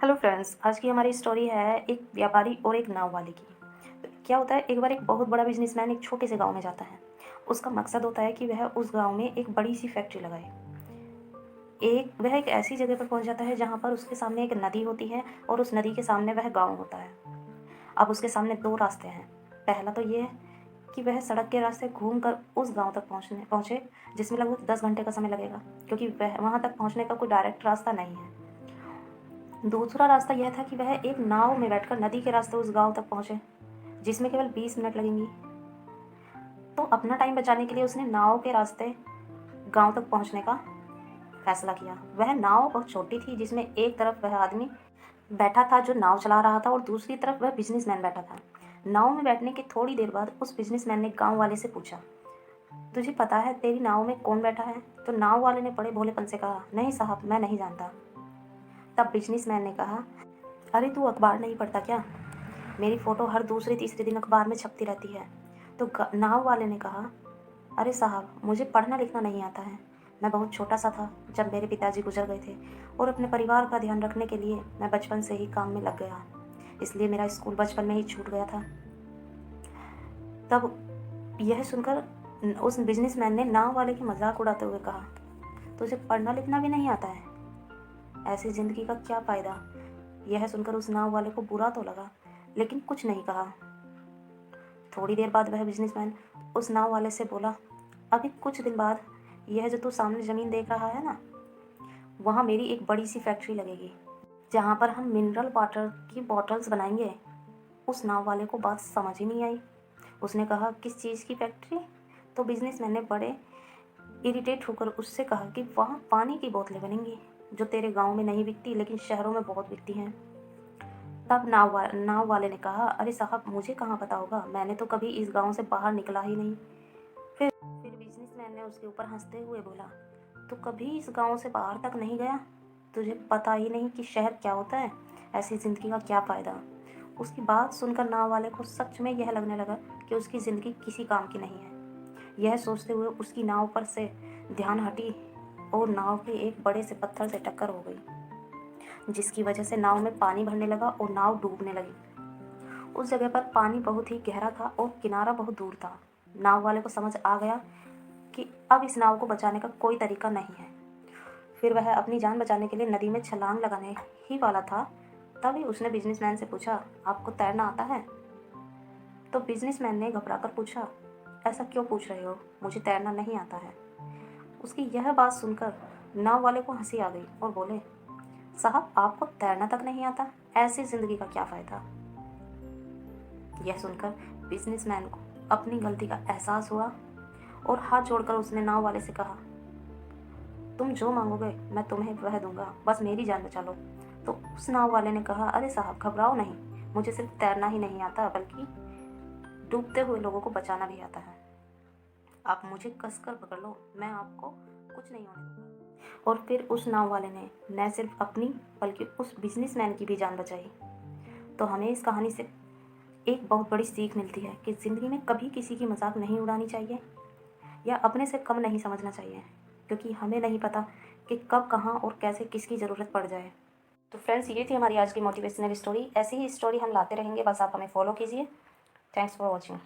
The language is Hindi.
हेलो फ्रेंड्स, आज की हमारी स्टोरी है एक व्यापारी और एक नाव वाले की। तो क्या होता है, एक बार एक बहुत बड़ा बिजनेसमैन एक छोटे से गांव में जाता है। उसका मकसद होता है कि वह उस गांव में एक बड़ी सी फैक्ट्री लगाए। वह एक ऐसी जगह पर पहुंच जाता है जहां पर उसके सामने एक नदी होती है और उस नदी के सामने वह गांव होता है। अब उसके सामने दो रास्ते हैं। पहला तो ये है कि वह सड़क के रास्ते घूमकर उस गांव तक पहुंचे, जिसमें लगभग 10 घंटे का समय लगेगा, क्योंकि वह वहां तक पहुंचने का कोई डायरेक्ट रास्ता नहीं है। दूसरा रास्ता यह था कि वह एक नाव में बैठकर नदी के रास्ते उस गांव तक पहुंचे, जिसमें केवल 20 मिनट लगेंगी। तो अपना टाइम बचाने के लिए उसने नाव के रास्ते गांव तक पहुंचने का फैसला किया। वह नाव बहुत छोटी थी, जिसमें एक तरफ वह आदमी बैठा था जो नाव चला रहा था और दूसरी तरफ वह बिजनेसमैन बैठा था। नाव में बैठने की थोड़ी देर बाद उस बिजनेसमैन ने गांव वाले से पूछा, तुझे पता है तेरी नाव में कौन बैठा है? तो नाव वाले ने बड़े भोलेपन से कहा, नहीं साहब, मैं नहीं जानता। तब बिजनेसमैन ने कहा, अरे तू अखबार नहीं पढ़ता क्या? मेरी फ़ोटो हर दूसरे तीसरे दिन अखबार में छपती रहती है। तो नाव वाले ने कहा, अरे साहब, मुझे पढ़ना लिखना नहीं आता है। मैं बहुत छोटा सा था जब मेरे पिताजी गुजर गए थे, और अपने परिवार का ध्यान रखने के लिए मैं बचपन से ही काम में लग गया। इसलिए मेरा स्कूल बचपन में ही छूट गया था। तब यह सुनकर उस बिजनेसमैन ने नाव वाले की मजाक उड़ाते हुए कहा, तुझे पढ़ना लिखना भी नहीं आता है? ऐसी ज़िंदगी का क्या फ़ायदा? यह सुनकर उस नाव वाले को बुरा तो लगा, लेकिन कुछ नहीं कहा। थोड़ी देर बाद वह बिजनेसमैन उस नाव वाले से बोला, अभी कुछ दिन बाद यह जो तू सामने ज़मीन देख रहा है ना, वहाँ मेरी एक बड़ी सी फैक्ट्री लगेगी, जहाँ पर हम मिनरल वाटर की बॉटल्स बनाएंगे। उस नाव वाले को बात समझ ही नहीं आई। उसने कहा, किस चीज़ की फैक्ट्री? तो बिजनेसमैन ने बड़े इरिटेट होकर उससे कहा कि वहाँ पानी की बोतलें बनेंगी, जो तेरे गांव में नहीं बिकती लेकिन शहरों में बहुत बिकती हैं। तब नाव वाले ने कहा, अरे साहब, मुझे कहाँ पता होगा, मैंने तो कभी इस गांव से बाहर निकला ही नहीं। फिर बिजनेसमैन ने उसके ऊपर हंसते हुए बोला, तू कभी इस गांव से बाहर तक नहीं गया? तुझे पता ही नहीं कि शहर क्या होता है? ऐसी ज़िंदगी का क्या फ़ायदा? उसकी बात सुनकर नाव वाले को सच में यह लगने लगा कि उसकी ज़िंदगी किसी काम की नहीं है। यह सोचते हुए उसकी नाव पर से ध्यान हटी और नाव के एक बड़े से पत्थर से टक्कर हो गई, जिसकी वजह से नाव में पानी भरने लगा और नाव डूबने लगी। उस जगह पर पानी बहुत ही गहरा था और किनारा बहुत दूर था। नाव वाले को समझ आ गया कि अब इस नाव को बचाने का कोई तरीका नहीं है। फिर वह अपनी जान बचाने के लिए नदी में छलांग लगाने ही वाला था। तभी उसने बिजनेसमैन से पूछा, आपको तैरना आता है? तो बिजनेसमैन ने घबराकर पूछा, ऐसा क्यों पूछ रहे हो? मुझे तैरना नहीं आता है। उसकी यह बात सुनकर नाव वाले को हंसी आ गई और बोले, साहब, आपको तैरना तक नहीं आता? ऐसी जिंदगी का क्या फायदा? यह सुनकर बिजनेसमैन को अपनी गलती का एहसास हुआ और हाथ जोड़कर उसने नाव वाले से कहा, तुम जो मांगोगे मैं तुम्हें वह दूंगा, बस मेरी जान बचा लो। तो उस नाव वाले ने कहा, अरे साहब, घबराओ नहीं, मुझे सिर्फ तैरना ही नहीं आता बल्कि डूबते हुए लोगों को बचाना भी आता है। आप मुझे कसकर पकड़ लो, मैं आपको कुछ नहीं होने दूंगा। और फिर उस नाव वाले ने न सिर्फ अपनी बल्कि उस बिजनेसमैन की भी जान बचाई। तो हमें इस कहानी से एक बहुत बड़ी सीख मिलती है कि ज़िंदगी में कभी किसी की मजाक नहीं उड़ानी चाहिए या अपने से कम नहीं समझना चाहिए, क्योंकि हमें नहीं पता कि कब, कहाँ और कैसे किसकी ज़रूरत पड़ जाए। तो फ्रेंड्स, ये थी हमारी आज की मोटिवेशनल स्टोरी। ऐसी ही स्टोरी हम लाते रहेंगे, बस आप हमें फॉलो कीजिए। Thanks for watching.